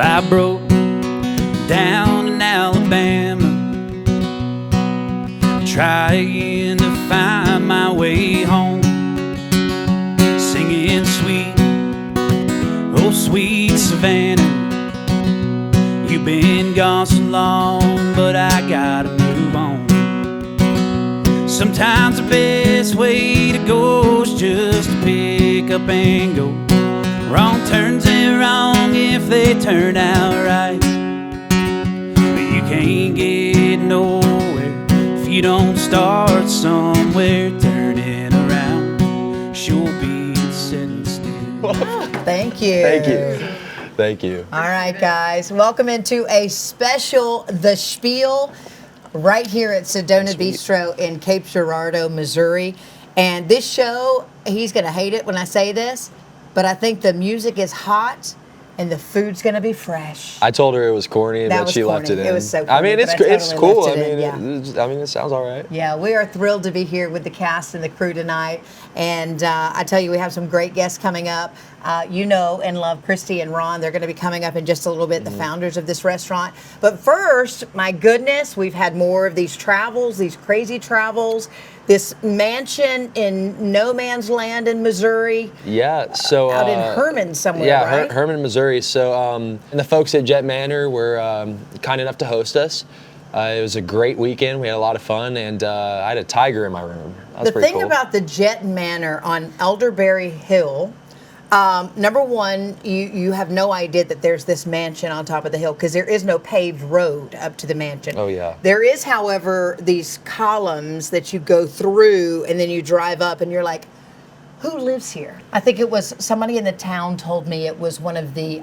Well, I broke down in Alabama, trying to find my way home, singing sweet, oh sweet Savannah. You've been gone so long, but I gotta move on. Sometimes the best way to go is just to pick up and go. Wrong turns ain't wrong if they turn out right, but you can't get nowhere if you don't start somewhere. Turning around sure beats sitting still. Thank you. Thank you. Thank you. All right, guys. Welcome into a special The Spiel right here at Sedona Bistro in Cape Girardeau, Missouri. And this show, he's going to hate it when I say this, but I think the music is hot and the food's going to be fresh. I told her it was corny, but she left it in. It was so corny. I mean, it's totally cool. I mean, it sounds all right. Yeah, we are thrilled to be here with the cast and the crew tonight. And I tell you, we have some great guests coming up. You know and love Kristi and Ron. They're going to be coming up in just a little bit, the founders of this restaurant. But first, my goodness, we've had more of these travels, these crazy travels. This mansion in no man's land in Missouri. Yeah, so out in Herman somewhere, yeah, right? Herman, Missouri. So, and the folks at Jet Manor were kind enough to host us. It was a great weekend. We had a lot of fun, and I had a tiger in my room. That was the pretty thing cool. about the Jet Manor on Elderberry Hill, number one, you have no idea that there's this mansion on top of the hill because there is no paved road up to the mansion. Oh, yeah. There is, however, these columns that you go through and then you drive up and you're like, who lives here? I think it was somebody in the town told me it was one of the,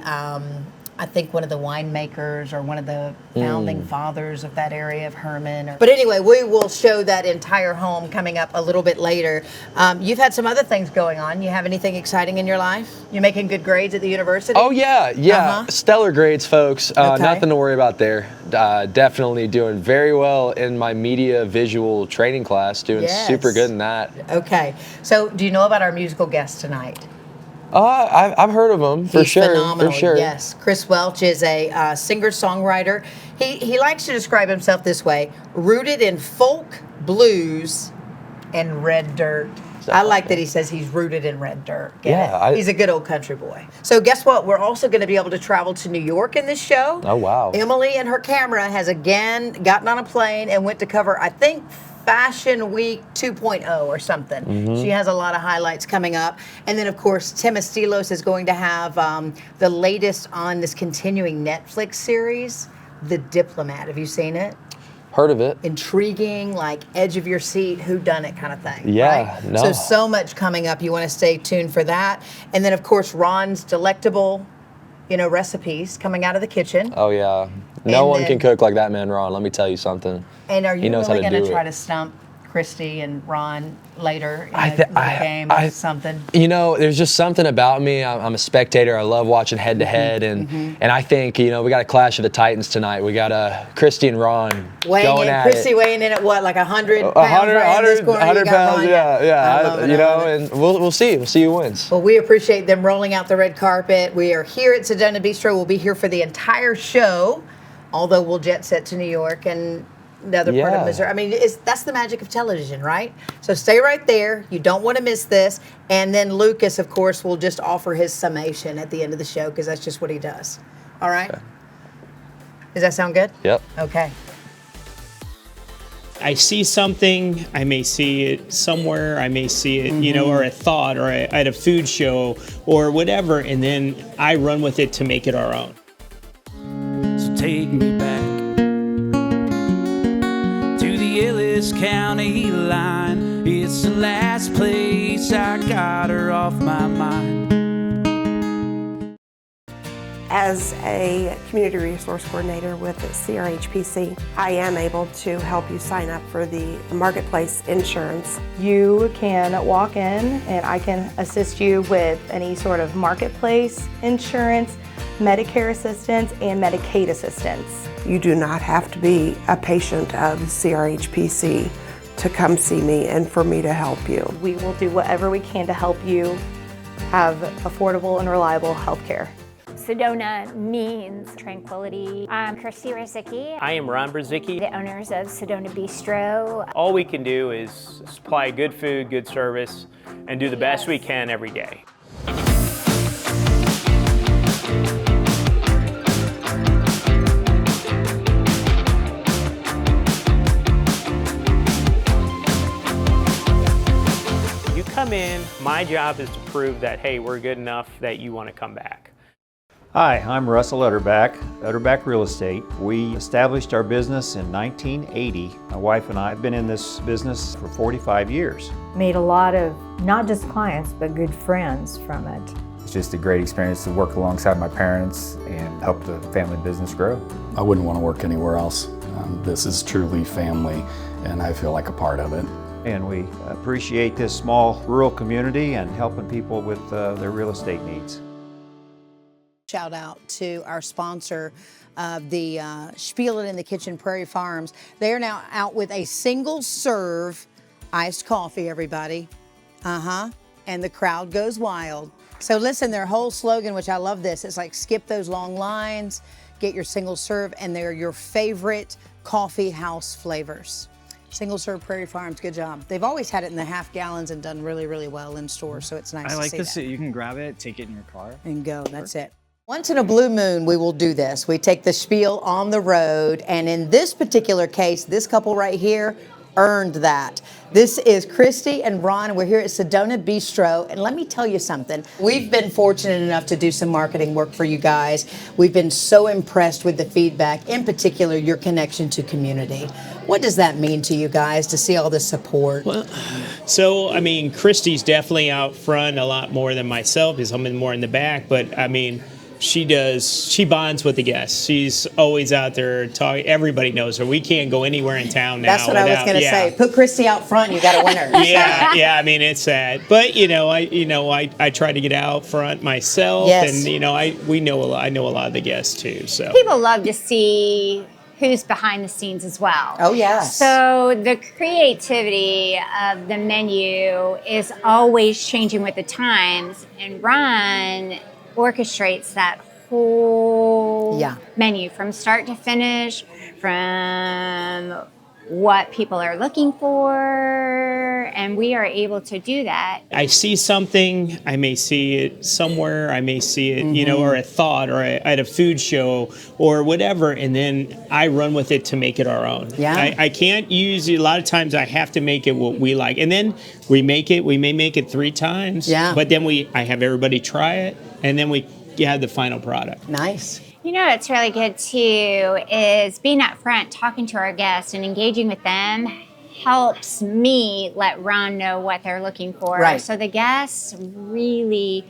I think one of the winemakers or one of the founding fathers of that area of Herman. But anyway, we will show that entire home coming up a little bit later. You've had some other things going on. You have anything exciting in your life? You making good grades at the university? Oh, yeah. Stellar grades, folks. Okay. Nothing to worry about there. Definitely doing very well in my media visual training class, doing super good in that. Okay. So do you know about our musical guest tonight? I've heard of him, for He's sure. phenomenal. For sure. Yes. Chris Welch is a singer-songwriter. He likes to describe himself this way: rooted in folk, blues, and red dirt. I like that he says he's rooted in red dirt. He's a good old country boy. So guess what? We're also going to be able to travel to New York in this show. Oh, wow. Emily and her camera has again gotten on a plane and went to cover, I think, Fashion Week 2.0 or something. She has a lot of highlights coming up. And then, of course, Tim Estilos is going to have the latest on this continuing Netflix series, The Diplomat. Have you seen it? Heard of it. Intriguing, like edge of your seat, whodunit kind of thing. Yeah, right? no. So much coming up. You want to stay tuned for that. And then, of course, Ron's delectable, recipes coming out of the kitchen. Oh, yeah. No one can cook like that man, Ron. Let me tell you something. And are you really going to try it. to stump Kristi and Ron later in a game or something? There's just something about me. I'm a spectator. I love watching head-to-head, and I think, we got a clash of the Titans tonight. We got Kristi and Ron going at it. Kristi weighing in at what, like 100 pounds? 100 pounds, yeah. And we'll see. We'll see who wins. Well, we appreciate them rolling out the red carpet. We are here at Sedona Bistro. We'll be here for the entire show, although we'll jet set to New York and the other part of Missouri. I mean, that's the magic of television, right? So stay right there. You don't want to miss this. And then Lucas, of course, will just offer his summation at the end of the show because that's just what he does. All right? Okay. Does that sound good? Yep. Okay. I see something, I may see it somewhere, I may see it, or a thought, or at a food show, or whatever, and then I run with it to make it our own. So take me back to the Ellis County Line. It's the last place I got her off my mind. As a community resource coordinator with CRHPC, I am able to help you sign up for the marketplace insurance. You can walk in and I can assist you with any sort of marketplace insurance, Medicare assistance, and Medicaid assistance. You do not have to be a patient of CRHPC to come see me and for me to help you. We will do whatever we can to help you have affordable and reliable health care. Sedona means tranquility. I'm Kristi Bryzcki. I am Ron Kristi Bryzcki, The owners of Sedona Bistro. All we can do is supply good food, good service, and do the best we can every day. You come in, my job is to prove that, hey, we're good enough that you want to come back. Hi, I'm Russell Utterback Real Estate. We established our business in 1980. My wife and I have been in this business for 45 years. Made a lot of, not just clients, but good friends from it. It's just a great experience to work alongside my parents and help the family business grow. I wouldn't want to work anywhere else. This is truly family, and I feel like a part of it. And we appreciate this small rural community and helping people with their real estate needs. Shout out to our sponsor of the Spiel in the Kitchen, Prairie Farms. They are now out with a single serve iced coffee, everybody. And the crowd goes wild. So listen, their whole slogan, which I love this, it's like skip those long lines, get your single serve, and they're your favorite coffee house flavors. Single serve Prairie Farms, good job. They've always had it in the half gallons and done really, really well in stores, so it's nice to see that. I like this. You can grab it, take it in your car. And go, that's it. Once in a blue moon, we will do this. We take the Spiel on the road, and in this particular case, this couple right here earned that. This is Kristi and Ron. We're here at Sedona Bistro, and let me tell you something. We've been fortunate enough to do some marketing work for you guys. We've been so impressed with the feedback, in particular, your connection to community. What does that mean to you guys to see all this support? Well, so, I mean, Kristi's definitely out front a lot more than myself because I'm more in the back, but I mean, she bonds with the guests. She's always out there talking. Everybody knows her. We can't go anywhere in town now. That's what I was going to say. Put Kristi out front, you got a winner. Yeah. I mean, it's sad, but I try to get out front myself, yes. And I know a lot of the guests too. So People love to see who's behind the scenes as well. Oh, yes. So the creativity of the menu is always changing with the times, and Ron orchestrates that whole menu from start to finish, from what people are looking for, and we are able to do that. I see something, I may see it somewhere, I may see it, or a thought, or at a food show, or whatever, and then I run with it to make it our own. Yeah. I can't use it. A lot of times I have to make it what we like, and then we may make it 3 times, but then I have everybody try it, and then we have the final product. Nice. You know what's really good too is being up front, talking to our guests and engaging with them helps me let Ron know what they're looking for. Right. So the guests really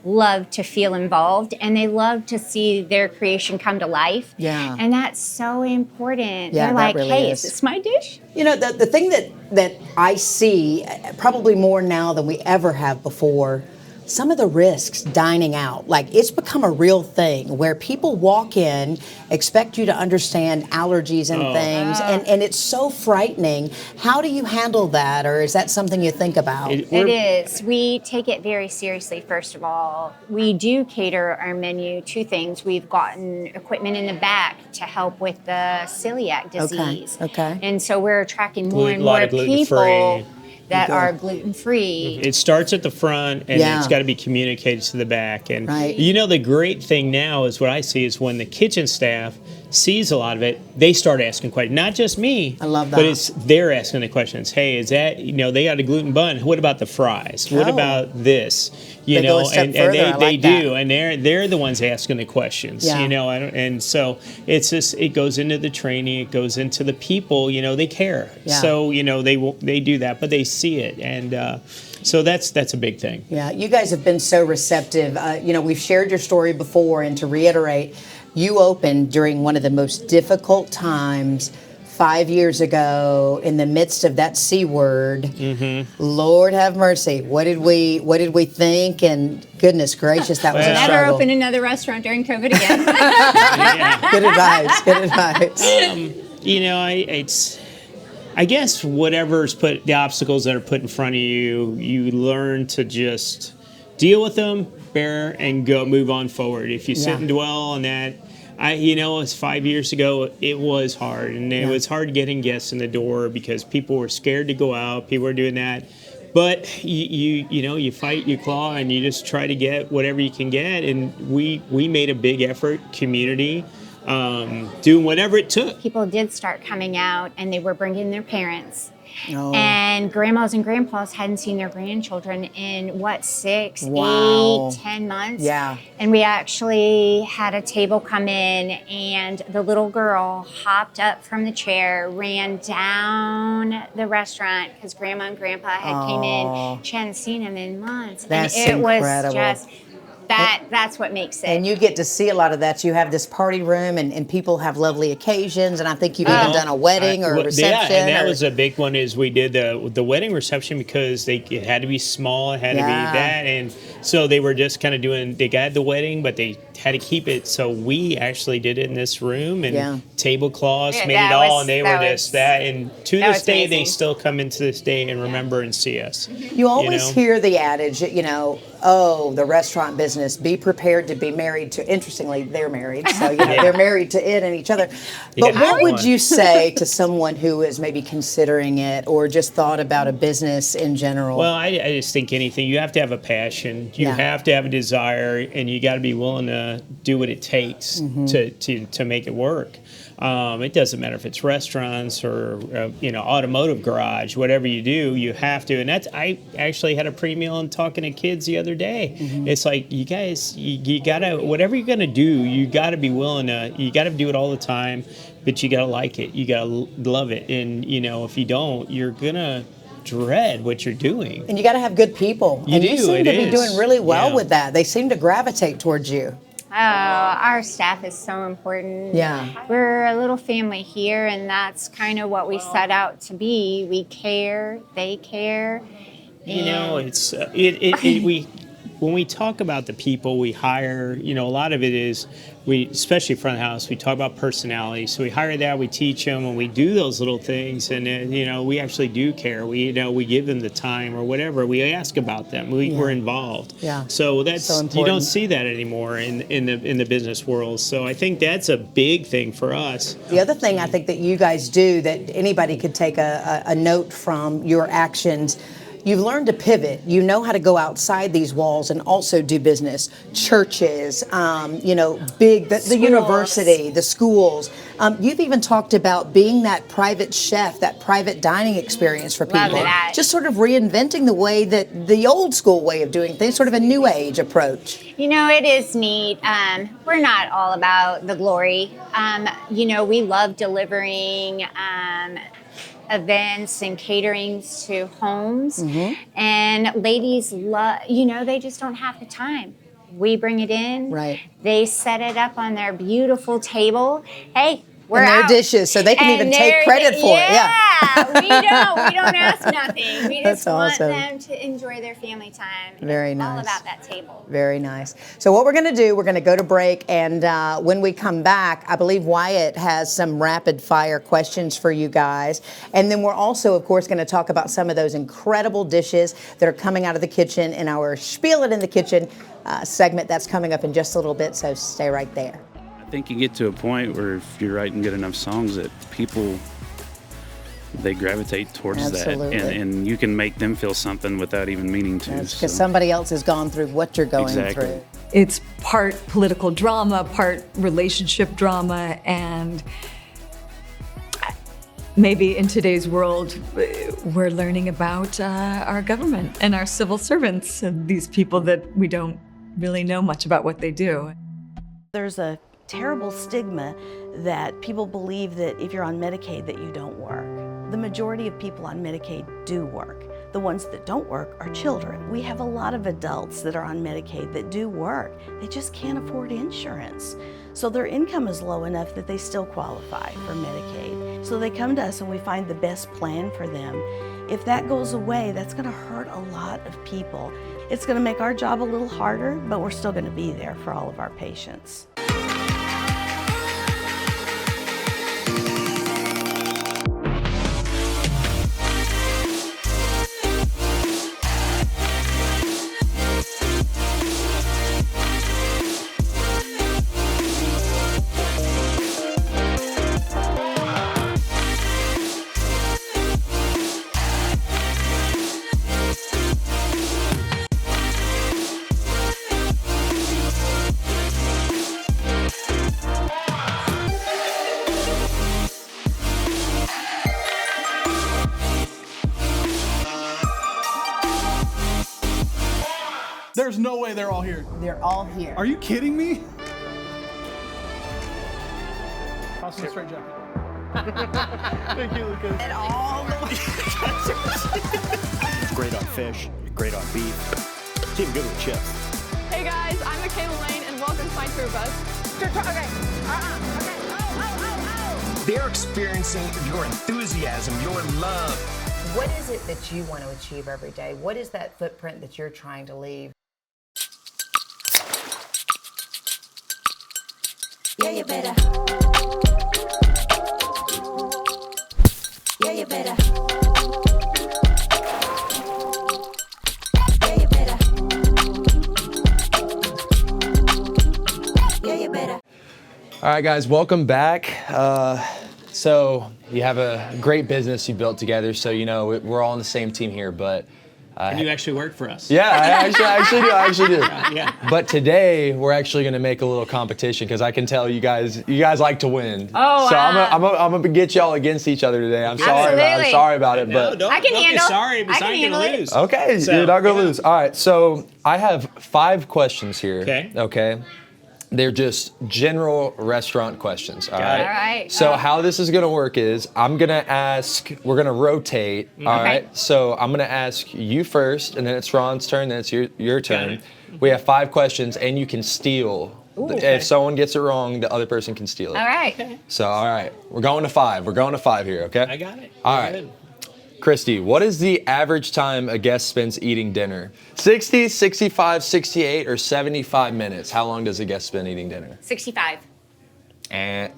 love to feel involved, and they love to see their creation come to life. Yeah. And that's so important. Yeah, They're that like, really hey, is. is this my dish? You know, the thing that I see, probably more now than we ever have before, some of the risks dining out. Like, it's become a real thing where people walk in, expect you to understand allergies and things, and it's so frightening. How do you handle that, or is that something you think about? It is. We take it very seriously, first of all. We do cater our menu to things. We've gotten equipment in the back to help with the celiac disease. Okay. And so we're attracting more and more people that are gluten-free. It starts at the front, and it's got to be communicated to the back. And the great thing now is what I see is when the kitchen staff sees a lot of it, they start asking questions. Not just me. I love that. But they're asking the questions. Hey, is that, they got a gluten bun. What about the fries? What about this? They go a step further. I like do. that. And they're the ones asking the questions. And so it's just, it goes into the training, it goes into the people, they care. Yeah. So, they do that, but they see it. And so that's a big thing. Yeah, you guys have been so receptive. We've shared your story before, and to reiterate, you opened during one of the most difficult times 5 years ago in the midst of that C word. Mm-hmm. Lord have mercy. What did we think? And goodness gracious, that was a struggle. Never open another restaurant during COVID again. Good advice. Good advice. It's, I guess whatever's the obstacles that are put in front of you, you learn to just deal with them, bear, and go move on forward. If you sit and dwell on that, it was 5 years ago. It was hard, and it was hard getting guests in the door because people were scared to go out. People were doing that. But you fight, you claw, and you just try to get whatever you can get. And we made a big effort, community, doing whatever it took. People did start coming out, and they were bringing their parents. And grandmas and grandpas hadn't seen their grandchildren in 6, 8, 10 months. Yeah. And we actually had a table come in, and the little girl hopped up from the chair, ran down the restaurant because grandma and grandpa had came in. She hadn't seen him in months. That's and it incredible. was just that's what makes it. And you get to see a lot of that. You have this party room, and people have lovely occasions, and I think you've even done a wedding or a reception. Yeah, and that was a big one. Is we did the wedding reception because it had to be small, it had to be that, and so they were just kind of they got the wedding, but they had to keep it. So we actually did it in this room, and tablecloths made it all, and they were just that. And to this day, they still come into this day and remember and see us. You always hear the adage, the restaurant business. Be prepared to be married to. Interestingly, they're married, so they're married to it and each other. But what would you say to someone who is maybe considering it or just thought about a business in general? Well, I just think anything. You have to have a passion. You have to have a desire, and you got to be willing to do what it takes to make it work. It doesn't matter if it's restaurants or automotive garage, whatever you do, you have to. And I actually had a pre-meal and talking to kids the other day. It's like, you guys, you gotta, whatever you're gonna do, you gotta be willing to. You gotta do it all the time, but you gotta like it. You gotta love it. And if you don't, you're gonna dread what you're doing. And you got to have good people. You seem to be doing really well with that. They seem to gravitate towards you. Oh, our staff is so important. Yeah. We're a little family here, and that's kind of what we set out to be. We care, they care. It's when we talk about the people we hire, a lot of it is especially front of house, we talk about personality. So we hire that, we teach them, and we do those little things, and we actually do care. We give them the time or whatever. We ask about them. We're involved. Yeah. So that's so important. You don't see that anymore in the business world. So I think that's a big thing for us. The other thing I think that you guys do that anybody could take a note from your actions. You've learned to pivot. You know how to go outside these walls and also do business. Churches, the university, the schools. You've even talked about being that private chef, that private dining experience for people. Love that. Just sort of reinventing the way that the old school way of doing things, sort of a new age approach. It is neat. We're not all about the glory. We love delivering events and caterings to homes, and ladies love, they just don't have the time. We bring it in, they set it up on their beautiful table. Hey, we're and their out. dishes, so they can even take credit for it. Yeah, we don't ask nothing. We just want them to enjoy their family time. Very nice. All about that table. Very nice. So what we're going to do, we're going to go to break, and when we come back, I believe Wyatt has some rapid fire questions for you guys, and then we're also, of course, going to talk about some of those incredible dishes that are coming out of the kitchen in our Spiel It in the Kitchen segment that's coming up in just a little bit. So stay right there. I think you get to a point where if you're writing good enough songs that people, they gravitate towards that, and you can make them feel something without even meaning to. Because somebody else has gone through what you're going through. It's part political drama, part relationship drama, and maybe in today's world, we're learning about our government and our civil servants, and these people that we don't really know much about what they do. There's a terrible stigma that people believe that if you're on Medicaid that you don't work. The majority of people on Medicaid do work. The ones that don't work are children. We have a lot of adults that are on Medicaid that do work. They just can't afford insurance. So their income is low enough that they still qualify for Medicaid. So they come to us and we find the best plan for them. If that goes away, that's going to hurt a lot of people. It's going to make our job a little harder, but we're still going to be there for all of our patients. There's no way they're all here. They're all here. Are you kidding me? I'll sit straight jacket. Thank you, Lucas. And all the way. Great on fish, great on beef. It's even good with chips. Hey guys, I'm Michaela Lane and welcome to my tour bus. Okay. They're experiencing your enthusiasm, your love. What is it that you want to achieve every day? What is that footprint that you're trying to leave? Yeah, you better. Yeah, you better. Yeah, you better. Yeah, you better. All right, guys, welcome back. So you have a great business you built together. So, you know, we're all on the same team here, but. And you actually work for us. Yeah, I actually do. Yeah. But today we're actually going to make a little competition because I can tell you guys like to win. Oh, so wow. I'm gonna get y'all against each other today. I'm sorry about it, but Don't be sorry, because I'm going to lose. okay, So, you're not gonna lose. All right, so I have 5 questions here. Okay. They're just general restaurant questions. All right. All right. So how this is gonna work is we're gonna rotate. All right. So I'm gonna ask you first, and then it's Ron's turn, then it's your turn. We have 5 questions, and you can steal. If someone gets it wrong, the other person can steal it. All right. So all right, we're going to 5. We're going to 5 here. Okay. I got it. All right. Kristi, what is the average time a guest spends eating dinner? 60, 65, 68, or 75 minutes? How long does a guest spend eating dinner? 65. And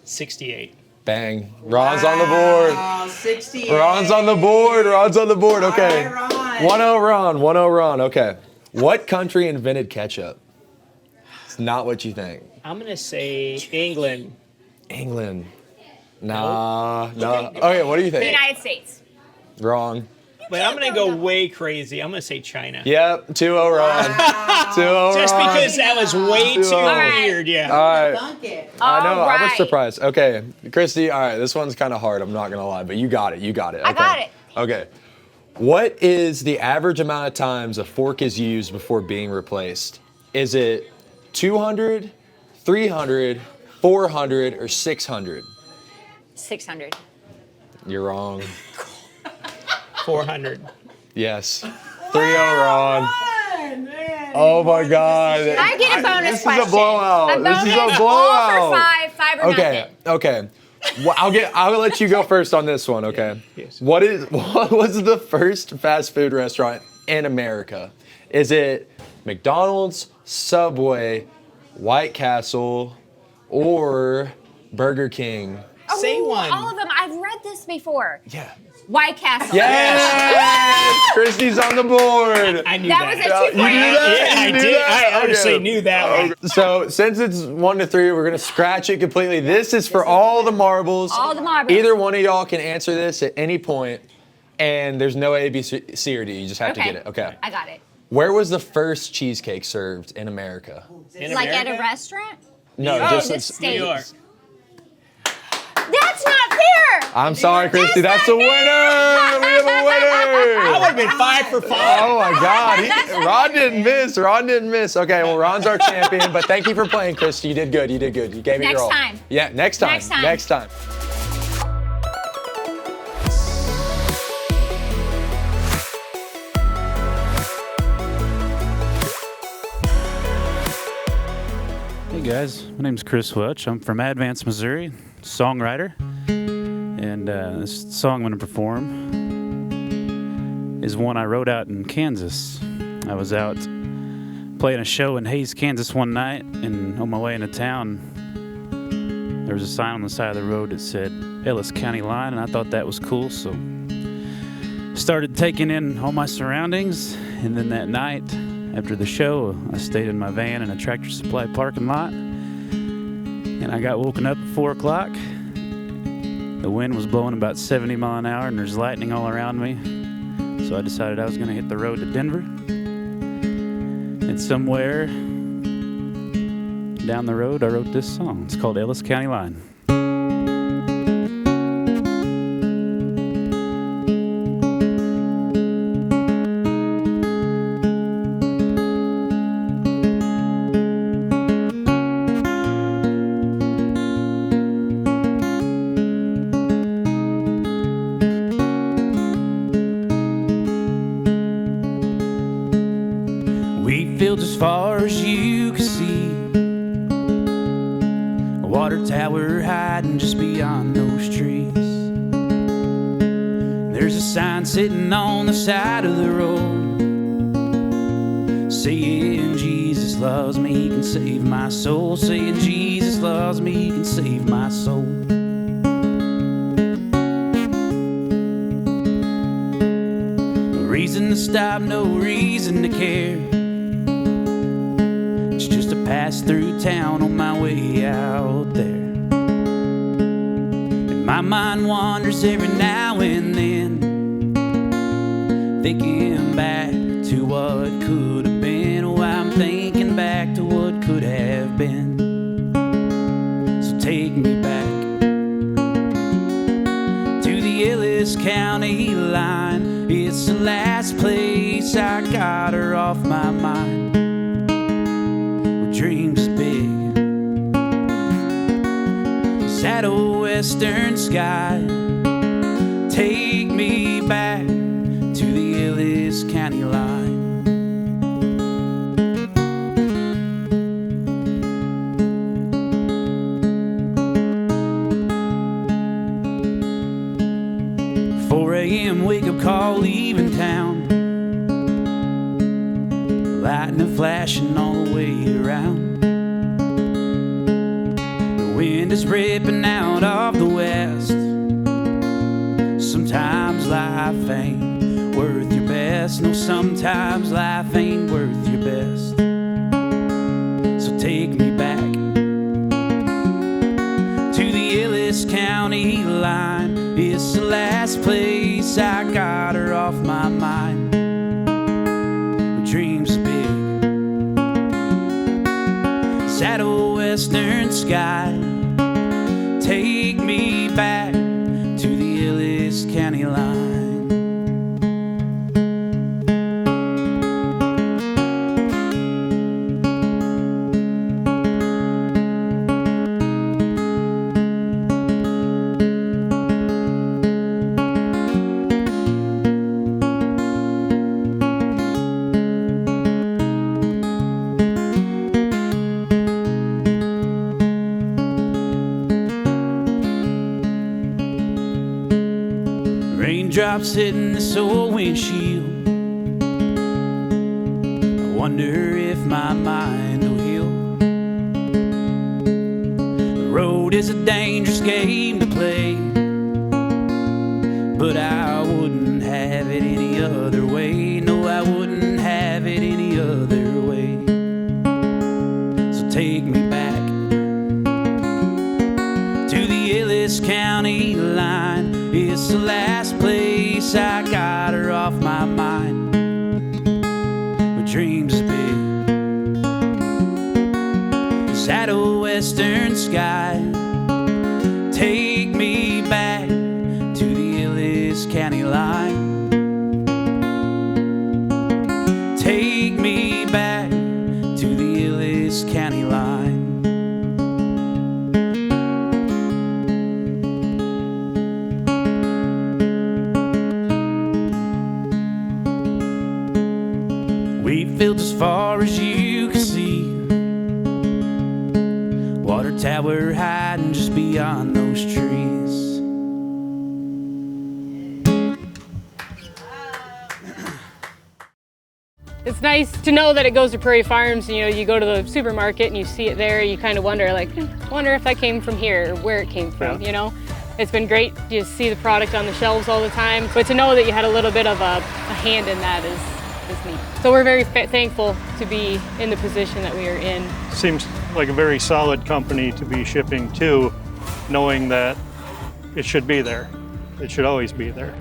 68. bang. Ron's on the board. 68. Ron's on the board. Okay. All right, 1-0 Ron. 1-0 Ron. Okay. What country invented ketchup? It's not what you think. I'm going to say England. England. Nah. Okay, what do you The think? United States. Wrong. But I'm going to go way crazy. I'm going to say China. Yep, 2-0 Ron. 2-0 Just Ron. because that was way too weird, yeah. All right. I know, I was right. surprised. Okay, Kristi, all right, this one's kind of hard, I'm not gonna lie, but you got it. I got it. Okay. What is the average amount of times a fork is used before being replaced? Is it 200, 300, 400, or 600? 600. You're wrong. 400. Yes. 3-0 Ron. Oh my God. I get a bonus This question. is a blowout. This is a All blowout. for 5 or nothing. Okay. Well, I'll let you go first on this one, okay? Yes. What was the first fast food restaurant in America? Is it McDonald's, Subway, White Castle, or Burger King? Say one. All of them. I've read this before. Yeah. White Castle. Yes! Kristi's on the board. I knew That that. was a 2 You point. knew that? Yeah, I You knew did. that? I honestly Okay. knew that one. So since it's 1-3, we're gonna scratch it completely. This is for all the marbles. All the marbles. Either one of y'all can answer this at any point, and there's no A, B, C, or D. You just have to get it. Okay. I got it. Where was the first cheesecake served in America? In Like at America? a restaurant? No, Oh, just the in States. New York. That's not fair. I'm sorry, Kristi. That's a winner. We have a winner. I would have been 5 for 5. Oh my God, Ron didn't miss. Okay, well, Ron's our champion, but thank you for playing, Kristi. You did good. You gave it your Next all. time. Yeah, next time. Next time. Hey guys, my name's Chris Welch. I'm from Advance, Missouri, songwriter. And this song I'm going to perform is one I wrote out in Kansas. I was out playing a show in Hays, Kansas one night, and on my way into town, there was a sign on the side of the road that said Ellis County Line, and I thought that was cool, so started taking in all my surroundings. And then that night, after the show, I stayed in my van in a Tractor Supply parking lot, and I got woken up at 4 o'clock. The wind was blowing about 70 miles an hour, and there's lightning all around me. So I decided I was going to hit the road to Denver. And somewhere down the road, I wrote this song. It's called Ellis County Line. Wheat fields as far as you can see, a water tower hiding just beyond those trees. There's a sign sitting on the side of the road saying Jesus loves me, he can save my soul. Saying Jesus loves me, he can save my soul. No reason to stop, no reason to care. It's just a pass through town on my way out there. And my mind wanders every now and then, thinking back to what could have been. Oh, I'm thinking back to what could have been. So take me back to the Ellis County Line. It's the last place I got her off my mind. With dreams big, saddle western sky. Take me back to the Ellis County Line. Wake up call, leaving town. Lightning flashing all the way around. The wind is ripping out of the west. Sometimes life ain't worth your best. No, sometimes life ain't worth your best. So take me back to the Ellis County Line. It's the last place I got her off my mind. My dreams big, saddle western sky. Take me back to the Ellis County Line. Raindrops hitting this old windshield. I wonder if my mind will heal. The road is a dangerous game to play, but I wouldn't have it any other way. No, I wouldn't have it any other way. So take me back to the Ellis County Line. It's the last place I got her off my mind. My dreams big, saddle western sky. Take me back to the Ellis County Line. Take me back to the Ellis County Line. Fields as far as you can see, water tower hiding just beyond those trees. It's nice to know that it goes to Prairie Farms. You know, you go to the supermarket and you see it there, you kind of wonder, like, wonder if that came from here or where it came from, you know? It's been great to see the product on the shelves all the time, but to know that you had a little bit of a hand in that is neat. So we're very thankful to be in the position that we are in. Seems like a very solid company to be shipping to, knowing that it should be there. It should always be there.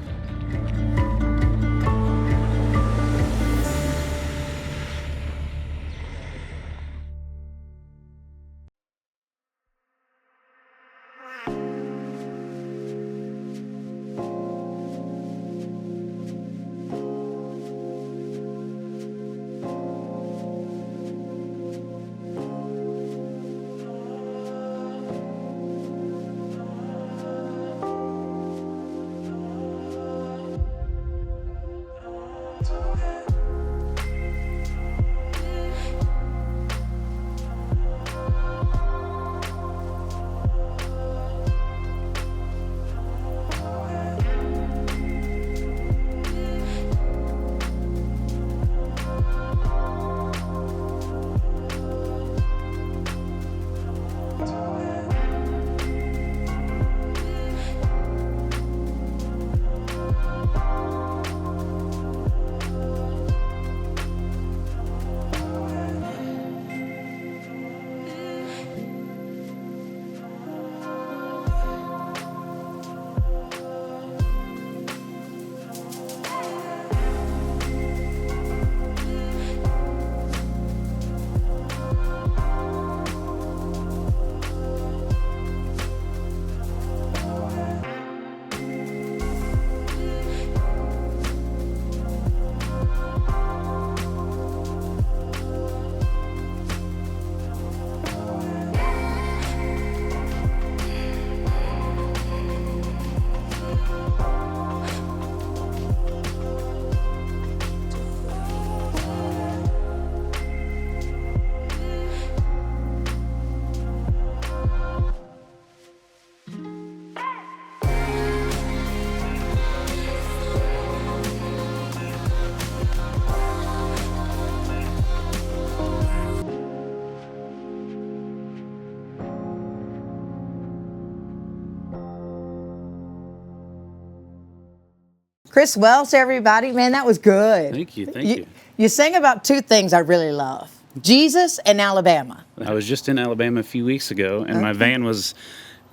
Chris Welch, everybody. Man, that was good. Thank you. You sang about two things I really love. Jesus and Alabama. I was just in Alabama a few weeks ago, and my van was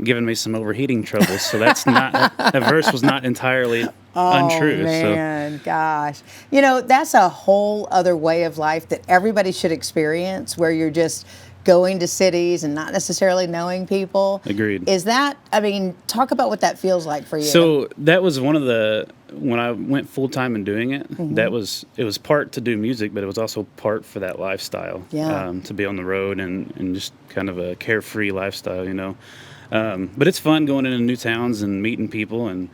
giving me some overheating troubles. So that's not that verse was not entirely untrue. Oh man, gosh. You know, that's a whole other way of life that everybody should experience, where you're just going to cities and not necessarily knowing people. Agreed. Is that, I mean, talk about what that feels like for you. So that was one of the, when I went full time in doing it, it was part to do music, but it was also part for that lifestyle. Yeah. To be on the road and just kind of a carefree lifestyle, you know. But it's fun going into new towns and meeting people, and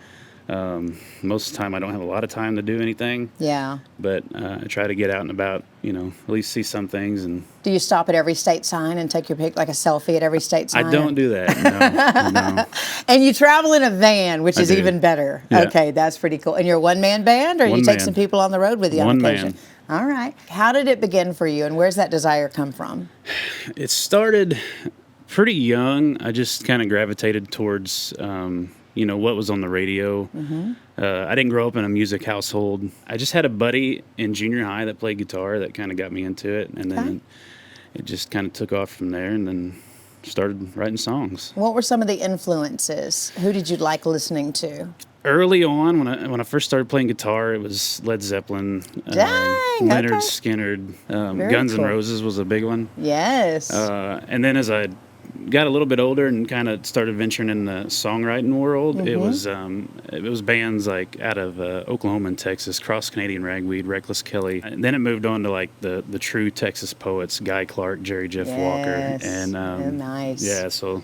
most of the time I don't have a lot of time to do anything. Yeah. But I try to get out and about, you know, at least see some things. And Do you stop at every state sign and take your pic, like a selfie at every state sign? I don't do that, no. And you travel in a van, which I is do. even better. Yeah. Okay, that's pretty cool. And you're a one-man band, or you take some people on the road with you on One occasion? man. All right. How did it begin for you, and where's that desire come from? It started pretty young. I just kind of gravitated towards, you know, what was on the radio. I didn't grow up in a music household. I just had a buddy in junior high that played guitar that kind of got me into it, and then it just kind of took off from there, and then started writing songs. What were some of the influences? Who did you like listening to? Early on, when I first started playing guitar, it was Led Zeppelin, Leonard Skinner, Guns N' Roses was a big one. Yes. And then as I got a little bit older and kind of started venturing in the songwriting world, it was bands like out of Oklahoma and Texas, Cross Canadian Ragweed, Reckless Kelly. And then it moved on to like the true Texas poets, Guy Clark, Jerry Jeff Walker, and nice. Yeah, so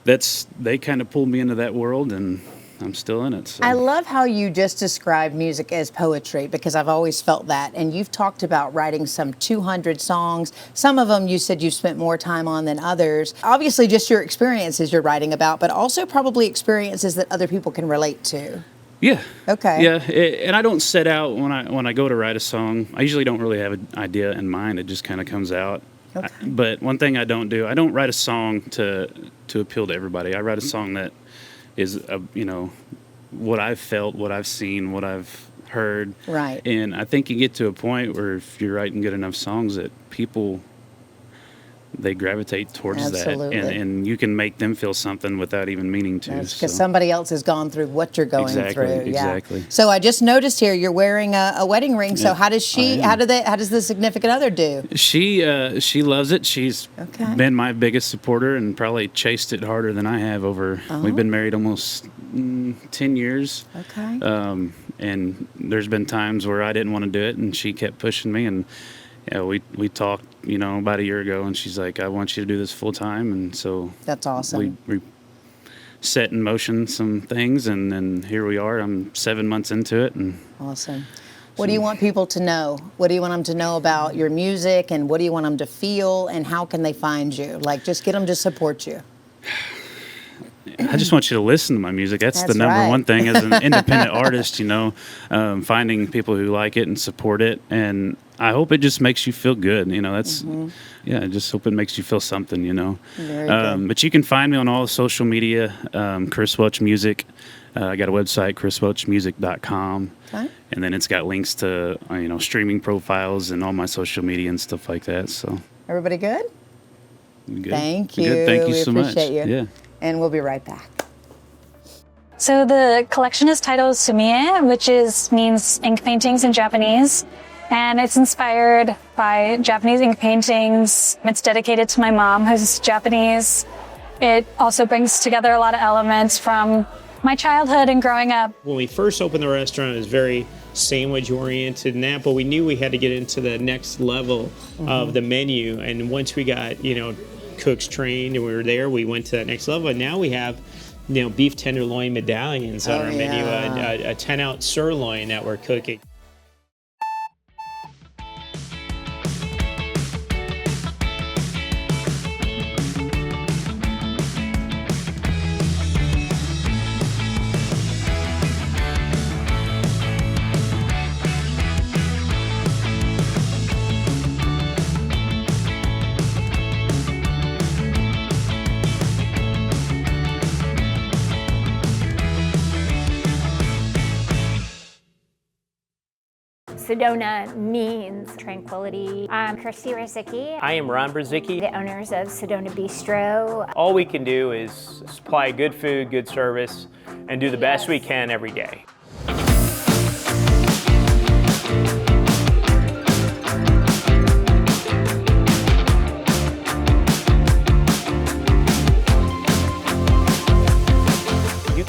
they kind of pulled me into that world, and I'm still in it. So. I love how you just described music as poetry, because I've always felt that. And you've talked about writing some 200 songs. Some of them you said you've spent more time on than others. Obviously, just your experiences you're writing about, but also probably experiences that other people can relate to. Yeah. Okay. Yeah, and I don't set out when I go to write a song. I usually don't really have an idea in mind. It just kind of comes out. Okay. But one thing I don't write a song to appeal to everybody. I write a song that is, you know, what I've felt, what I've seen, what I've heard. Right. And I think you get to a point where if you're writing good enough songs that people, they gravitate towards Absolutely. that. And you can make them feel something without even meaning to. Because somebody else has gone through what you're going through. Yeah. Exactly. So I just noticed here you're wearing a wedding ring. So how does how does the significant other do? She loves it. She's been my biggest supporter and probably chased it harder than I have over. We've been married almost 10 years. Okay. And there's been times where I didn't want to do it, and she kept pushing me. And we talked, you know, about a year ago, and she's like, "I want you to do this full time." And so that's awesome. We set in motion some things, and then here we are. I'm 7 months into it, and awesome. What do you want people to know? What do you want them to know about your music, and what do you want them to feel, and how can they find you? Like, just get them to support you. I just want you to listen to my music. That's the number one thing as an independent artist, you know, finding people who like it and support it. And I hope it just makes you feel good. You know, that's, I just hope it makes you feel something, you know. Very good. But you can find me on all social media, Chris Welch Music. I got a website, chriswelchmusic.com. Okay. And then it's got links to, you know, streaming profiles and all my social media and stuff like that. So Everybody good? Good. Thank you. Good. Thank you so much. We appreciate you. Yeah. And we'll be right back. So the collection is titled Sumie, which means ink paintings in Japanese. And it's inspired by Japanese ink paintings. It's dedicated to my mom, who's Japanese. It also brings together a lot of elements from my childhood and growing up. When we first opened the restaurant, it was very sandwich oriented and that, but we knew we had to get into the next level of the menu. And once we got, you know, cooks trained and we were there, we went to that next level. And now we have, you know, beef tenderloin medallions on our menu, a 10-ounce sirloin that we're cooking. Sedona means tranquility. I'm Kristi Bryzcki. I am Ron Brysti. The owners of Sedona Bistro. All we can do is supply good food, good service, and do the best we can every day.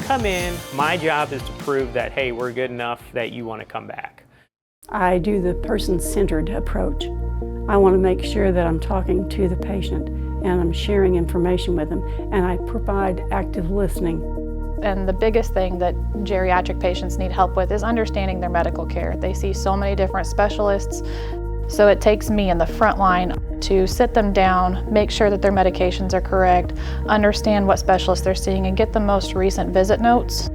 Come in, my job is to prove that, hey, we're good enough that you want to come back. I do the person-centered approach. I want to make sure that I'm talking to the patient and I'm sharing information with them, and I provide active listening. And the biggest thing that geriatric patients need help with is understanding their medical care. They see so many different specialists, so it takes me in the front line to sit them down, make sure that their medications are correct, understand what specialists they're seeing, and get the most recent visit notes.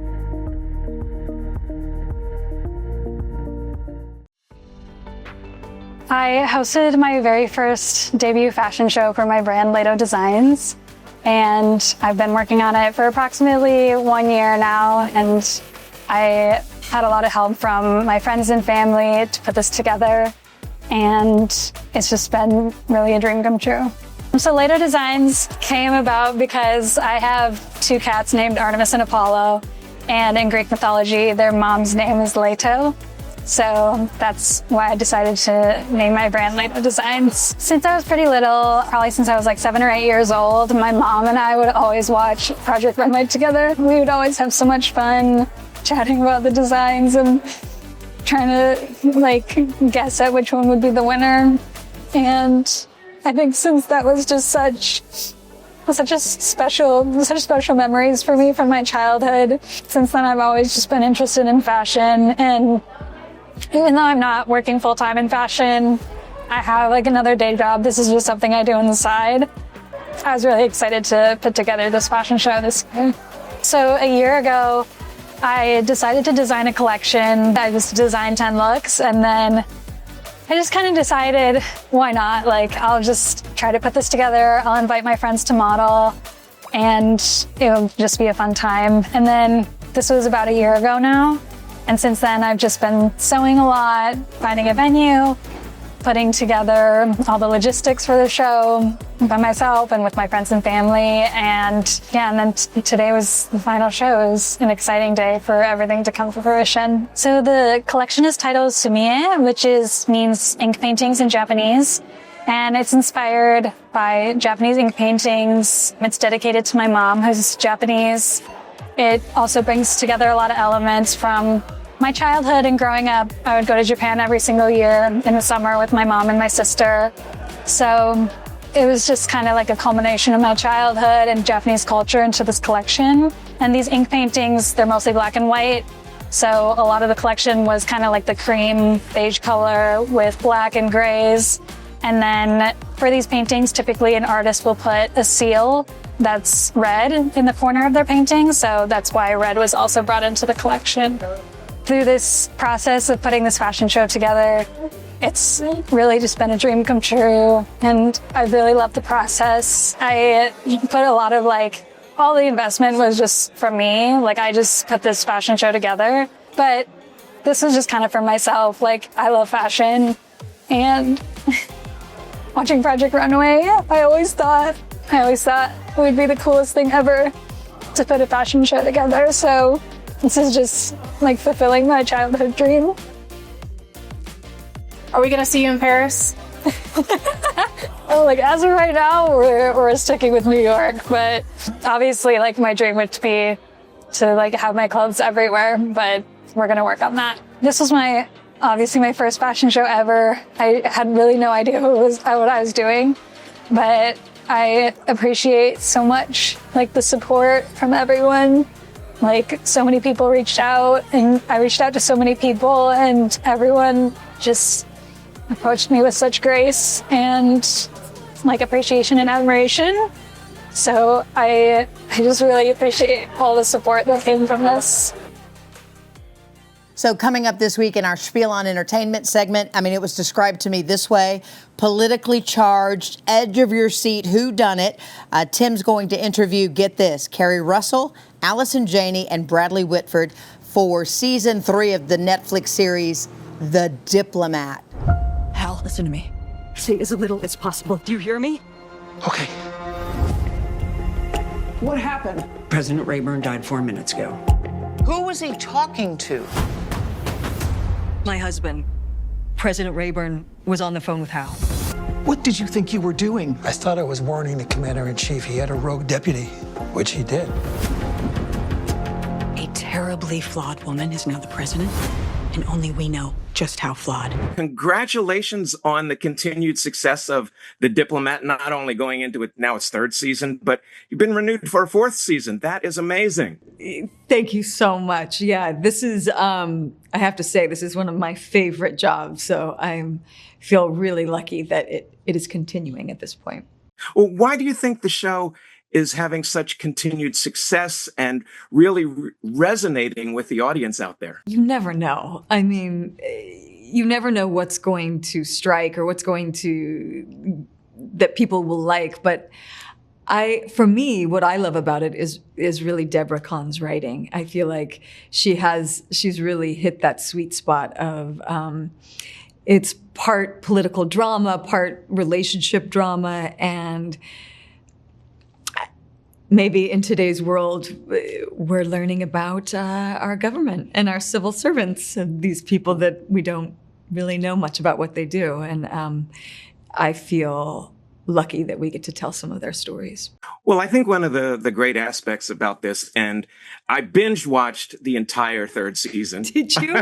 I hosted my very first debut fashion show for my brand, Lato Designs, and I've been working on it for approximately 1 year now, and I had a lot of help from my friends and family to put this together. And it's just been really a dream come true. So Lato Designs came about because I have 2 cats named Artemis and Apollo, and in Greek mythology, their mom's name is Leto. So that's why I decided to name my brand Lato Designs. Since I was pretty little, probably since I was like 7 or 8 years old, my mom and I would always watch Project Runway together. We would always have so much fun chatting about the designs and trying to like guess at which one would be the winner. And I think since that was just such special memories for me from my childhood, since then I've always just been interested in fashion. And even though I'm not working full-time in fashion, I have like another day job. This is just something I do on the side. I was really excited to put together this fashion show this year. So a year ago, I decided to design a collection. I just designed 10 looks, and then I just kind of decided, why not? Like, I'll just try to put this together. I'll invite my friends to model, and it'll just be a fun time. And then this was about a year ago now. And since then, I've just been sewing a lot, finding a venue, putting together all the logistics for the show by myself and with my friends and family. And yeah, and then today was the final show. It was an exciting day for everything to come to fruition. So the collection is titled Sumie, which means ink paintings in Japanese. And it's inspired by Japanese ink paintings. It's dedicated to my mom, who's Japanese. It also brings together a lot of elements from my childhood and growing up. I would go to Japan every single year in the summer with my mom and my sister. So it was just kind of like a culmination of my childhood and Japanese culture into this collection. And these ink paintings, they're mostly black and white. So a lot of the collection was kind of like the cream beige color with black and grays. And then for these paintings, typically an artist will put a seal that's red in the corner of their painting. So that's why red was also brought into the collection. Through this process of putting this fashion show together, it's really just been a dream come true, and I really love the process. I put a lot of all the investment was just from me. I just put this fashion show together, but this was just kind of for myself. I love fashion, and watching Project Runway, I always thought it would be the coolest thing ever to put a fashion show together. So this is just fulfilling my childhood dream. Are we gonna see you in Paris? As of right now, we're sticking with New York, but obviously my dream would be to have my clothes everywhere, but we're gonna work on that. This was obviously my first fashion show ever. I had really no idea what I was doing, but I appreciate so much the support from everyone. So many people reached out, and I reached out to so many people, and everyone just approached me with such grace and appreciation and admiration. So I just really appreciate all the support that came from this. So coming up this week in our Spiel on Entertainment segment, it was described to me this way: politically charged, edge of your seat, whodunit. Tim's going to interview, get this, Keri Russell, Allison Janney, and Bradley Whitford for season 3 of the Netflix series The Diplomat. Hal, listen to me. Say as little as possible. Do you hear me? Okay. What happened? President Rayburn died 4 minutes ago. Who was he talking to? My husband, President Rayburn, was on the phone with Hal. What did you think you were doing? I thought I was warning the commander-in-chief he had a rogue deputy, which he did. A terribly flawed woman is now the president, and only we know just how flawed. Congratulations on the continued success of The Diplomat, not only going into it now its third season, but you've been renewed for a fourth season. That is amazing. Thank you so much. Yeah, this is, I have to say, this is one of my favorite jobs. So I feel really lucky that it is continuing at this point. Well, why do you think the show is having such continued success and really resonating with the audience out there? You never know. I mean, you never know what's going to strike or what's going to, that people will like. But for me, what I love about it is really Deborah Kahn's writing. I feel like she's really hit that sweet spot of, it's part political drama, part relationship drama, and maybe in today's world, we're learning about our government and our civil servants, and these people that we don't really know much about what they do. And I feel lucky that we get to tell some of their stories. Well, I think one of the great aspects about this, and I binge watched the entire third season. Did you?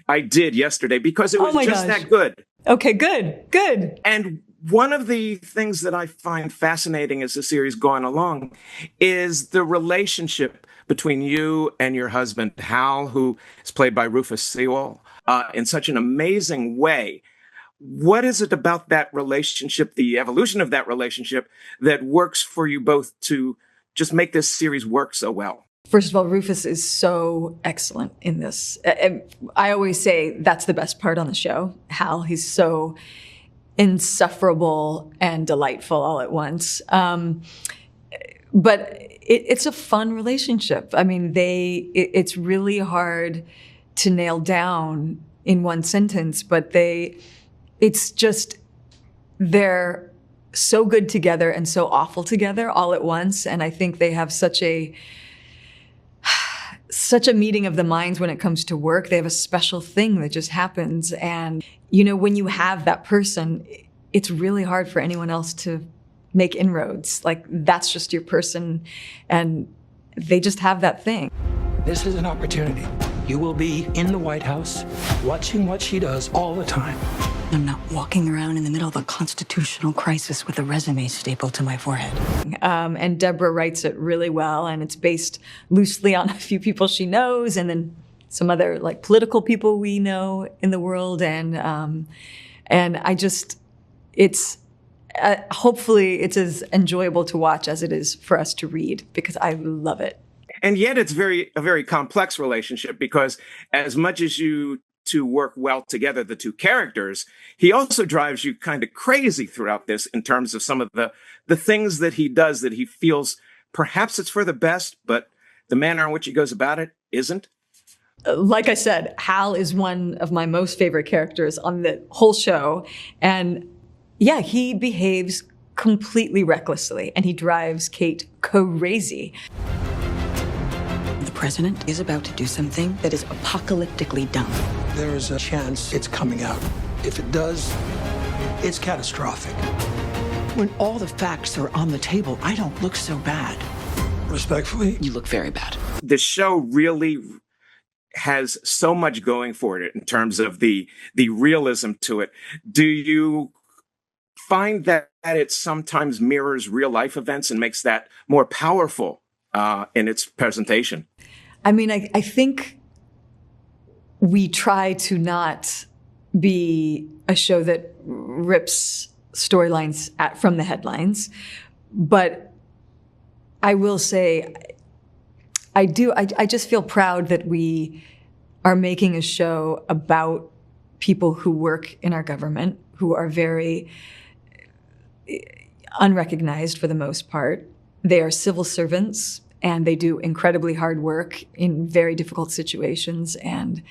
I did yesterday because it was just that good. Okay, good. And one of the things that I find fascinating as the series gone along is the relationship between you and your husband, Hal, who is played by Rufus Sewell, in such an amazing way. What is it about that relationship, the evolution of that relationship, that works for you both to just make this series work so well? First of all, Rufus is so excellent in this. I always say that's the best part on the show, Hal. He's so insufferable and delightful all at once. But it's a fun relationship. I mean, it's really hard to nail down in one sentence, but it's just, they're so good together and so awful together all at once. And I think they have such a meeting of the minds when it comes to work. They have a special thing that just happens. And, when you have that person, it's really hard for anyone else to make inroads. Like, that's just your person, and they just have that thing. This is an opportunity. You will be in the White House, watching what she does all the time. I'm not walking around in the middle of a constitutional crisis with a resume stapled to my forehead. And Deborah writes it really well, and it's based loosely on a few people she knows, and then some other political people we know in the world. And I just, it's hopefully it's as enjoyable to watch as it is for us to read, because I love it. And yet it's a very complex relationship, because as much as you two work well together, the two characters, he also drives you kind of crazy throughout this in terms of some of the things that he does that he feels perhaps it's for the best, but the manner in which he goes about it isn't. Like I said, Hal is one of my most favorite characters on the whole show. And yeah, he behaves completely recklessly, and he drives Kate crazy. The president is about to do something that is apocalyptically dumb. There is a chance it's coming out. If it does, it's catastrophic. When all the facts are on the table, I don't look so bad. Respectfully, you look very bad. The show really has so much going for it in terms of the realism to it. Do you find that it sometimes mirrors real life events and makes that more powerful in its presentation? I mean, I think we try to not be a show that rips storylines from the headlines, but I will say, I just feel proud that we are making a show about people who work in our government, who are very unrecognized for the most part. They are civil servants, and they do incredibly hard work in very difficult situations. And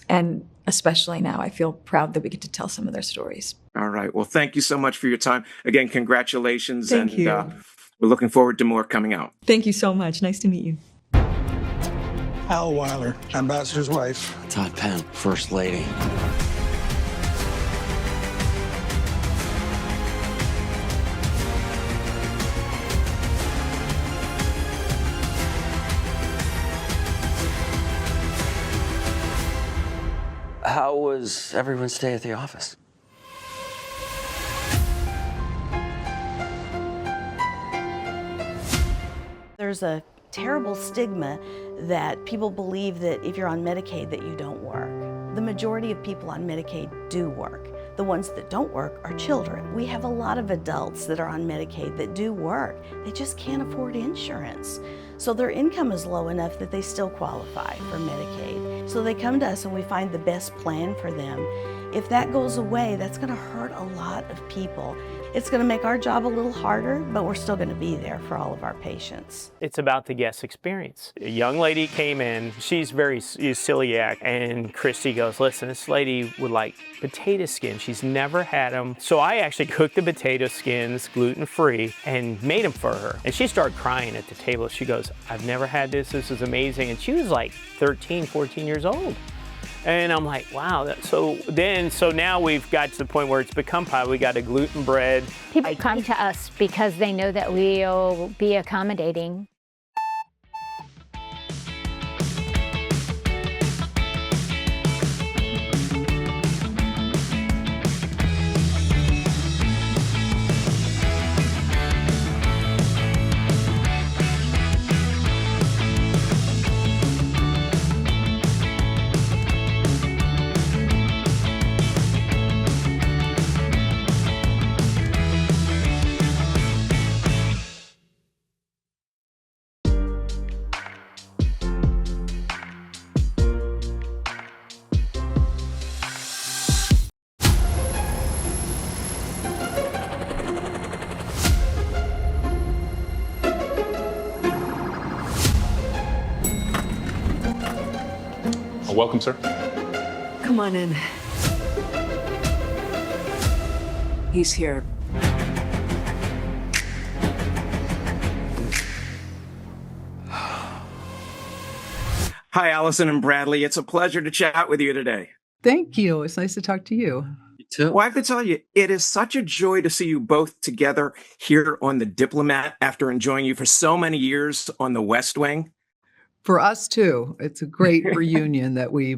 And especially now, I feel proud that we get to tell some of their stories. All right. Well, thank you so much for your time. Again, congratulations. Thank and you. We're looking forward to more coming out. Thank you so much. Nice to meet you. Al Weiler, ambassador's wife. Todd Penn, first lady. How was everyone's day at the office? There's a terrible stigma that people believe that if you're on Medicaid that you don't work. The majority of people on Medicaid do work. The ones that don't work are children. We have a lot of adults that are on Medicaid that do work. They just can't afford insurance. So their income is low enough that they still qualify for Medicaid. So they come to us and we find the best plan for them. If that goes away, that's going to hurt a lot of people. It's going to make our job a little harder, but we're still going to be there for all of our patients. It's about the guest experience. A young lady came in, she's very celiac, and Kristi goes, listen, this lady would like potato skins. She's never had them. So I actually cooked the potato skins gluten-free and made them for her. And she started crying at the table. She goes, I've never had this. This is amazing. And she was like 13, 14 years old. And I'm like, wow. So now we've got to the point where it's become pie. We got a gluten bread. People come to us because they know that we'll be accommodating. Welcome, sir. Come on in. He's here. Hi, Allison and Bradley. It's a pleasure to chat with you today. Thank you. It's nice to talk to you. Well, I have to tell you, it is such a joy to see you both together here on The Diplomat after enjoying you for so many years on The West Wing. For us too, it's a great reunion that we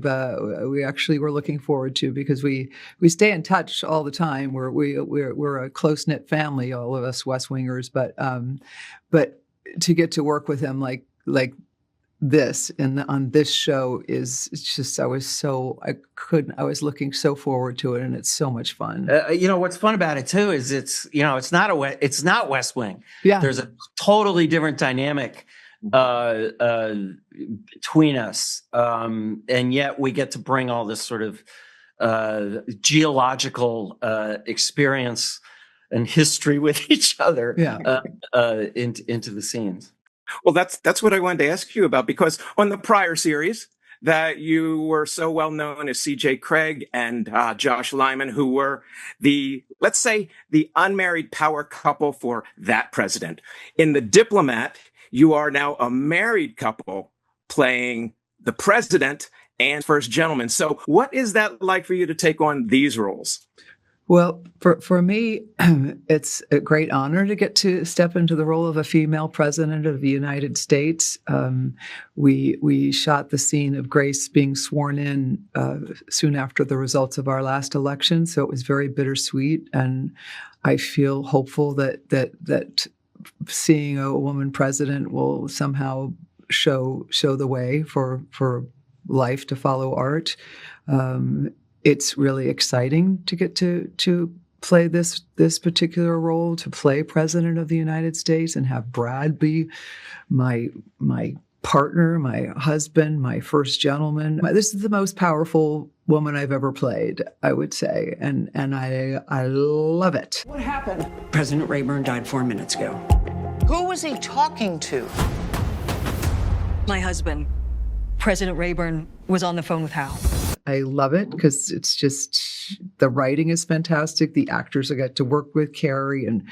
actually were looking forward to because we stay in touch all the time. We're a close knit family, all of us West Wingers. But to get to work with him like this and on this show is just I was looking so forward to it, and it's so much fun. What's fun about it too is it's not West Wing. Yeah, there's a totally different dynamic between us, and yet we get to bring all this sort of geological experience and history with each other into the scenes. Well, that's what I wanted to ask you about, because on the prior series that you were so well known as C.J. Craig and Josh Lyman, who were let's say the unmarried power couple for that president. In The Diplomat, you are now a married couple playing the president and first gentleman. So what is that like for you to take on these roles? Well, for me, it's a great honor to get to step into the role of a female president of the United States. We shot the scene of Grace being sworn in soon after the results of our last election, so it was very bittersweet, and I feel hopeful that seeing a woman president will somehow show the way for life to follow art. It's really exciting to get to play this particular role, to play President of the United States and have Brad be my partner, my husband, my first gentleman. This is the most powerful woman I've ever played, I would say, and I love it. What happened? President Rayburn died 4 minutes ago. Who was he talking to? My husband. President Rayburn was on the phone with Hal. I love it because it's just, the writing is fantastic. The actors I got to work with, Keri and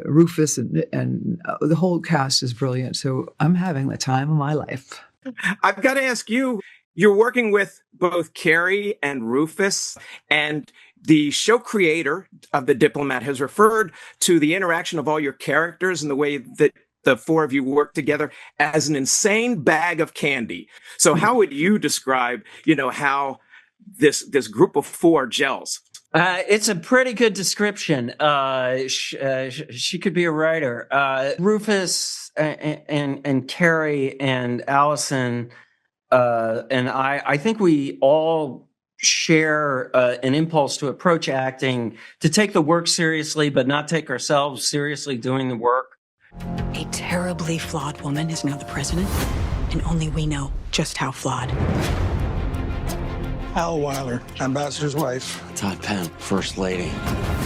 Rufus, and the whole cast is brilliant. So I'm having the time of my life. I've got to ask you, you're working with both Keri and Rufus, and the show creator of The Diplomat has referred to the interaction of all your characters and the way that the four of you work together as an insane bag of candy. So how would you describe, how this group of four gels? It's a pretty good description. She could be a writer. Rufus and Keri and Allison and I think we all share an impulse to approach acting, to take the work seriously, but not take ourselves seriously doing the work. A terribly flawed woman is now the president, and only we know just how flawed. Al Weiler, ambassador's wife. Todd Penn, first lady.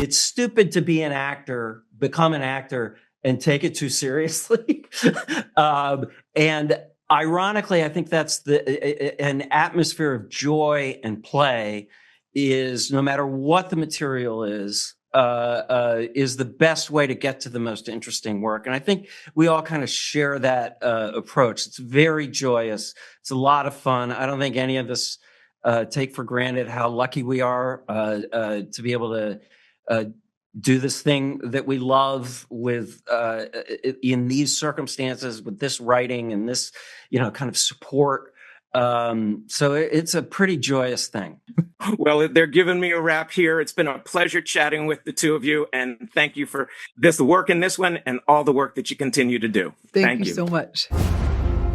It's stupid to be an actor, become an actor, and take it too seriously. And ironically, I think that's an atmosphere of joy and play is, no matter what the material is the best way to get to the most interesting work. And I think we all kind of share that approach. It's very joyous. It's a lot of fun. I don't think any of us take for granted how lucky we are to be able to do this thing that we love with in these circumstances, with this writing and this, kind of support. So it's a pretty joyous thing. Well, they're giving me a wrap here. It's been a pleasure chatting with the two of you, and thank you for this work in this one and all the work that you continue to do. Thank you so much.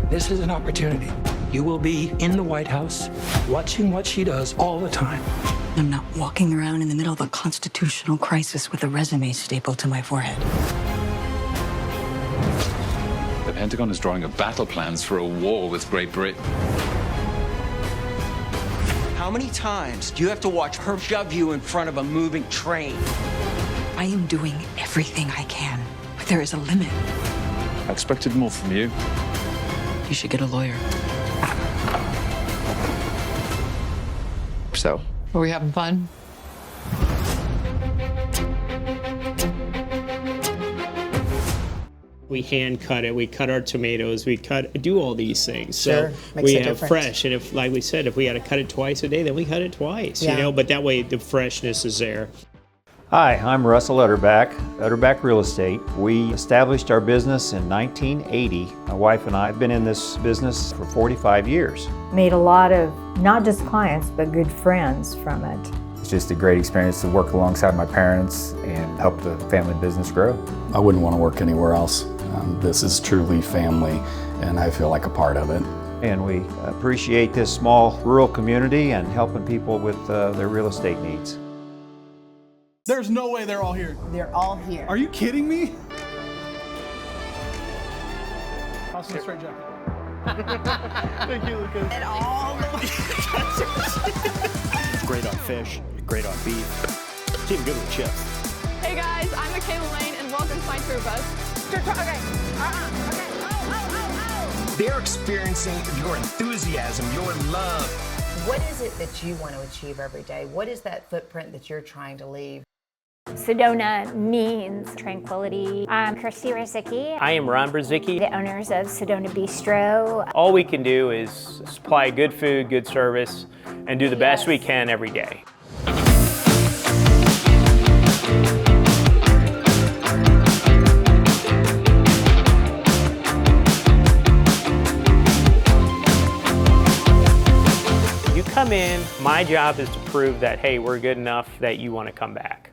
This is an opportunity. You will be in the White House, watching what she does all the time. I'm not walking around in the middle of a constitutional crisis with a resume stapled to my forehead. The Pentagon is drawing up battle plans for a war with Great Britain. How many times do you have to watch her shove you in front of a moving train? I am doing everything I can, but there is a limit. I expected more from you. You should get a lawyer. So, are we having fun? We hand cut it. We cut our tomatoes. We do all these things. Sure, So makes we a have difference. fresh. And if, like we said, if we had to cut it twice a day, then we cut it twice. Yeah. But that way the freshness is there. Hi, I'm Russell Utterback, Utterback Real Estate. We established our business in 1980. My wife and I have been in this business for 45 years. Made a lot of, not just clients, but good friends from it. It's just a great experience to work alongside my parents and help the family business grow. I wouldn't want to work anywhere else. This is truly family, and I feel like a part of it. And we appreciate this small rural community and helping people with their real estate needs. There's no way they're all here. They're all here. Are you kidding me? Awesome straight jacket. Thank you, Lucas. And all Great on fish, great on beef. It's even good with chips. Hey guys, I'm Michaela Lane and welcome to my tour bus. Okay. They're experiencing your enthusiasm, your love. What is it that you want to achieve every day? What is that footprint that you're trying to leave? Sedona means tranquility. I'm Kristi Bryzcki. I am Ron Brysti. The owners of Sedona Bistro. All we can do is supply good food, good service, and do the best we can every day. You come in, my job is to prove that, hey, we're good enough that you want to come back.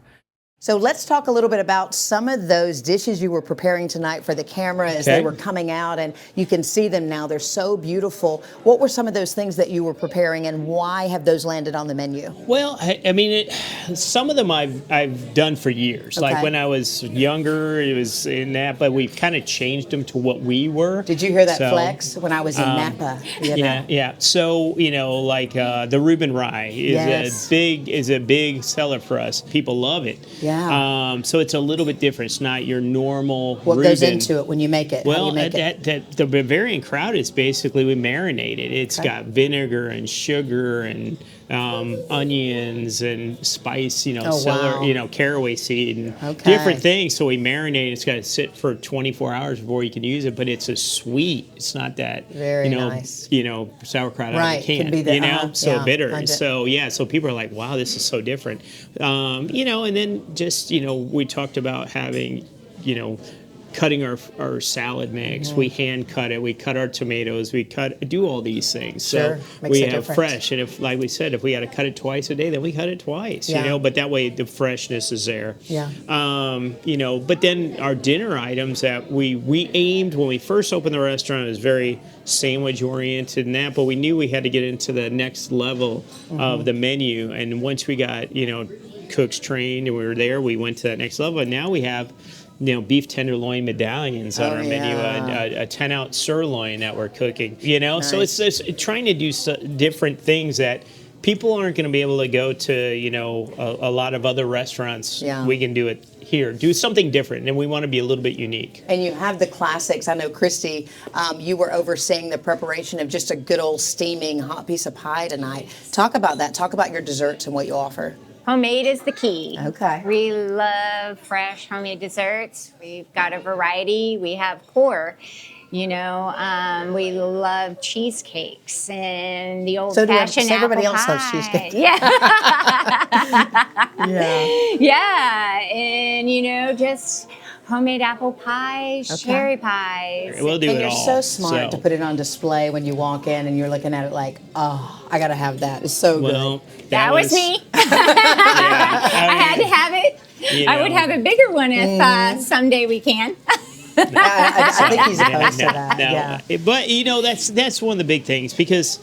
So let's talk a little bit about some of those dishes you were preparing tonight for the camera as they were coming out, and you can see them now. They're so beautiful. What were some of those things that you were preparing, and why have those landed on the menu? Well, I mean, some of them I've done for years. Okay. Like when I was younger, it was in that, but we've kind of changed them to what we were. Did you hear that flex when I was in Napa? Yeah. So like the Reuben rye is a big seller for us. People love it. Yeah. Yeah. So it's a little bit different. It's not your normal What goes into it when you make it? How do Well, you make it? the Bavarian kraut is basically we marinate it. It's got vinegar and sugar and onions and spice, celery, caraway seed and different things. So we marinate it. It's got to sit for 24 hours before you can use it. But it's a sweet. It's not that very nice. Sauerkraut out Right. of a can. Can be the, so bitter. So people are like, wow, this is so different. And then just we talked about having cutting our salad mix. We hand cut it. We cut our tomatoes. We do all these things. Sure. So Makes we a have difference. fresh. And if, like we said, if we got to cut it twice a day, then we cut it twice. Yeah. But that way the freshness is there. Yeah. But then our dinner items that we aimed when we first opened the restaurant is very sandwich oriented and that, but we knew we had to get into the next level of the menu. And once we got cooks trained and we were there, we went to that next level. And now we have beef tenderloin medallions on our menu, a 10-ounce sirloin that we're cooking. So it's just trying to do different things that people aren't going to be able to go to, a lot of other restaurants. Yeah. We can do it here. Do something different, and we want to be a little bit unique. And you have the classics. I know, Kristi, you were overseeing the preparation of just a good old steaming hot piece of pie tonight. Talk about that. Talk about your desserts and what you offer. Homemade is the key. Okay. We love fresh homemade desserts. We've got a variety. We have core. We love cheesecakes and the old-fashioned apple everybody else pie. loves cheesecake. Yeah. Yeah. Yeah, and just homemade apple pies, cherry pies. We'll do And it you're all. so smart to put it on display when you walk in and you're looking at it like, oh, I got to have that. It's so good. That was me. I had to have it. I would have a bigger one if someday we can. I think he's opposed to that. No. Yeah. But that's one of the big things, because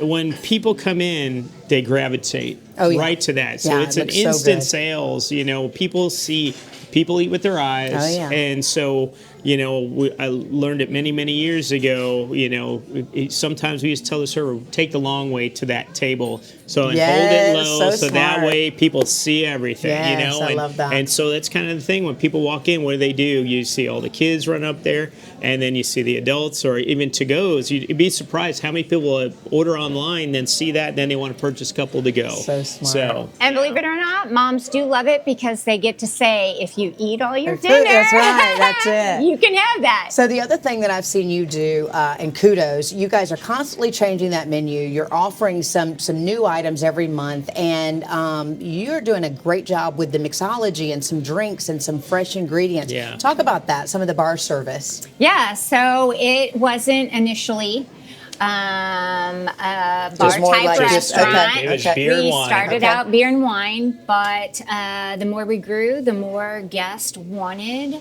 when people come in, they gravitate right to that. So Yeah, it's it an looks so instant good. sales. People eat with their eyes. Oh, yeah. And so, I learned it many, many years ago. Sometimes we used to tell the server, take the long way to that table. So and hold it low, so that smart. way people see everything. Yes, I love that. And so that's kind of the thing. When people walk in, what do? You see all the kids run up there, and then you see the adults, or even to-goes. You'd be surprised how many people order online, then see that, and then they want to purchase a couple to go. So smart. So, And believe it or not, moms do love it because they get to say, if you eat all your Food, dinner, that's right, that's it. you can have that. So the other thing that I've seen you do, and kudos, you guys are constantly changing that menu. You're offering some new items every month, and you're doing a great job with the mixology and some drinks and some fresh ingredients. Yeah. Talk about that, some of the bar service. Yeah, so it wasn't initially a Just more bar-type like just- restaurant. It was beer and We wine. started out beer and wine, but the more we grew, the more guests wanted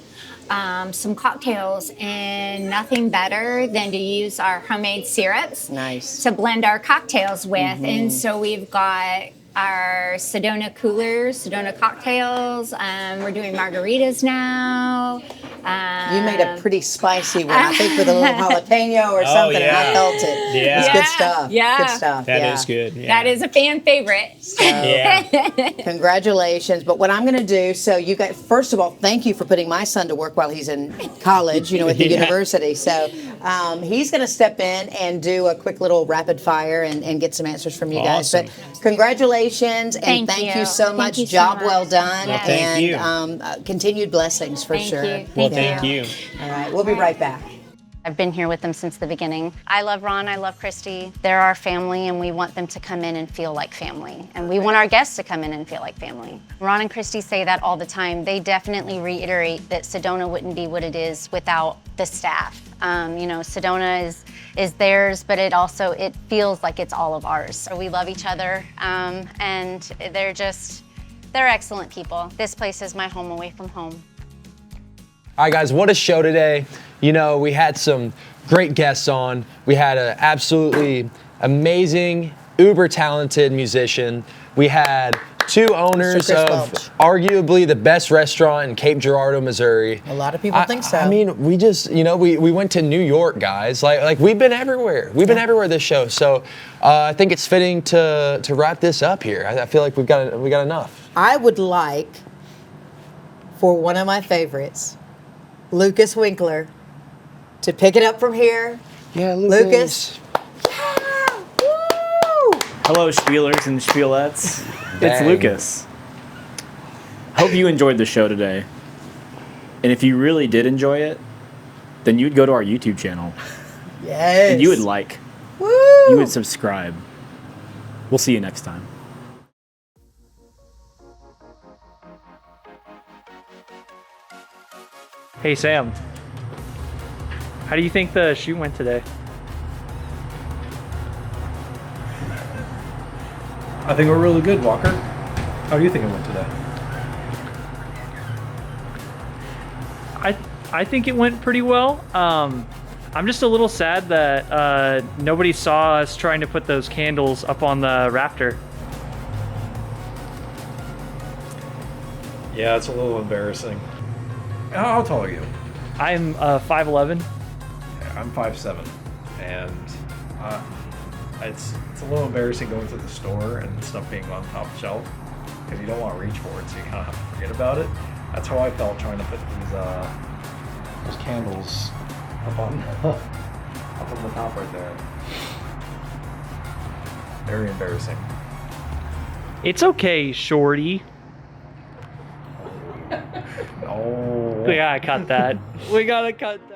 some cocktails, and nothing better than to use our homemade syrups to blend our cocktails with. And so we've got our Sedona coolers, Sedona cocktails. We're doing margaritas now. You made a pretty spicy one, I think, with a little jalapeno or something, and I felt it. Yeah. It's good stuff. Yeah. Good stuff. That is good. Yeah. That is a fan favorite. Congratulations. But what I'm going to do, so you guys, first of all, thank you for putting my son to work while he's in college, at the university. So he's going to step in and do a quick little rapid fire and get some answers from you guys. Awesome. But congratulations and thank you so much. you so Job much. well done. Well, thank you. And continued blessings for Thank sure. you. Well, thank you. All right. We'll be right back. I've been here with them since the beginning. I love Ron, I love Kristi. They're our family, and we want them to come in and feel like family. And we want our guests to come in and feel like family. Ron and Kristi say that all the time. They definitely reiterate that Sedona wouldn't be what it is without the staff. Sedona is theirs, but it feels like it's all of ours. So we love each other, and they're excellent people. This place is my home away from home. All right, guys, what a show today. We had some great guests on. We had an absolutely amazing, uber talented musician. We had two owners Chris of Welch. arguably the best restaurant in Cape Girardeau, Missouri. A lot of people think so. I mean, we just, we went to New York, guys. Like we've been everywhere. We've been everywhere this show. So I think it's fitting to wrap this up here. I feel like we got enough. I would like for one of my favorites, Lucas Winkler, to pick it up from here. Yeah, Lucas. Hello, Spielers and Spielettes. It's Dang. Lucas. Hope you enjoyed the show today. And if you really did enjoy it, then you'd go to our YouTube channel. Yes. And you would like. Woo! You would subscribe. We'll see you next time. Hey, Sam. How do you think the shoot went today? I think we're really good, Walker. How do you think it went today? I think it went pretty well. I'm just a little sad that nobody saw us trying to put those candles up on the rafter. Yeah, it's a little embarrassing. How tall are you? I'm 5'11". Yeah, I'm 5'7", and it's a little embarrassing going to the store and stuff being on top shelf because you don't want to reach for it, so you kind of have to forget about it. That's how I felt trying to put those candles up on the top right there. Very embarrassing. It's okay, Shorty. Oh. We gotta cut that. We gotta cut that.